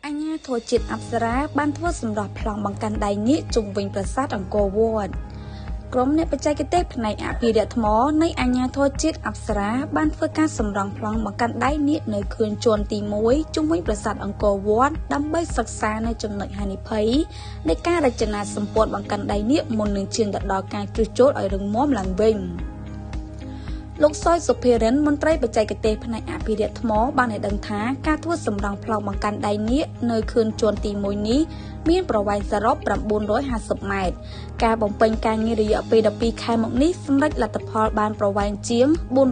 អញ្ញាធរជាតិអប្សរាបានធ្វើសម្រាប់ប្លង់បង្កាន់ដៃនាគជុំវិញប្រាសាទអង្គរវត្តក្រុមអ្នកបច្ចេកទេសផ្នែកអភិរក្សថ្មនៃអញ្ញាធរជាតិអប្សរាបានធ្វើការសម្រង់ប្លង់បង្កាន់ដៃនាគនៅខឿនជាន់ទី1ជុំវិញប្រាសាទអង្គរវត្តដើម្បីសិក្សានៅចំណុចហានិភ័យនៃការរចនាសម្ព័ន្ធបង្កាន់ដៃនាគមុននឹងឈានទៅដល់ការជួសជុលឲ្យរឹងមាំឡើងវិញលោកសុយសុភារិនមន្ត្រីបច្ចេកទេសផ្នែកអភិរក្សថ្មបានឲ្យដឹងថាការធ្វើសម្រង់ប្លង់បង្កាន់ដៃនាគនៅខឿនជាន់ទី1នេះមានប្រវែងសរុប950ម៉ែត្រការបំពេញការងាររយៈពេល12ខែមកនេះសម្រេចលទ្ធផលបានប្រវែងជាង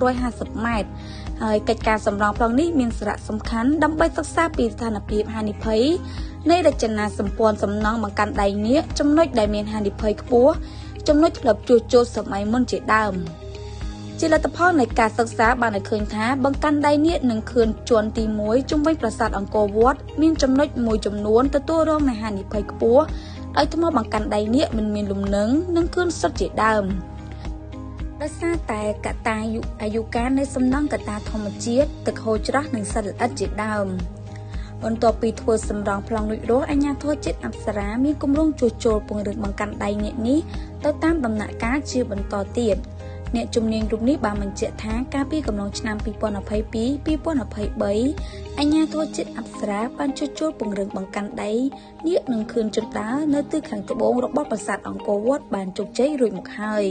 450ម៉ែត្រហើយកិច្ចការសម្រង់ប្លង់នេះមានសារៈសំខាន់ដើម្បីសិក្សាពីស្ថានភាពហានិភ័យនៃរចនាសម្ព័ន្ធសំណង់បង្កាន់ដៃនាគចំណុចដែលមានហានិភ័យខ្ពស់ចំណុចធ្លាប់ជួសជុលសម័យមុនជាដើមជាលទ្ធផលនៃការសិក្សាបានឲ្យឃើញថាបង្កាន់ដៃនាគនឹងខឿនជាន់ទី1ជុំវិញប្រាសាទអង្គរវត្តមានចំណុចមួយចំនួនទទួលរងនៃហានិភ័យខ្ពស់ដោយថ្មបង្កាន់ដៃនាគមិនមានលំនឹងនិងខឿនសុទ្ធជាដើមដោយសារតែកត្តាអាយុកាលនៃសំណង់កត្តាធម្មជាតិទឹកហូរច្រោះនិងសត្វល្អិតជាដើមបន្ទាប់ពីធ្វើសម្រង់ប្លង់រួចរាល់អាជ្ញាធរជាតិអប្សរាមានគម្រោងជួសជុលពង្រឹងបង្កាន់ដៃនាគនេះទៅតាមដំណាក់កាលជាបន្តទៀតអ្នកជំនាញរូបនេះបានបញ្ជាក់ថាកាលពីកំឡុងឆ្នាំ2022-2023អាជ្ញាធរជាតិអប្សរាបានជួសជុលពង្រឹងបង្កាន់ដៃនាគនិងខឿនជណ្ដើរនៅទិសខាងត្បូងរបស់ប្រាសាទអង្គរវត្តបានជោគជ័យរួចមកហើយ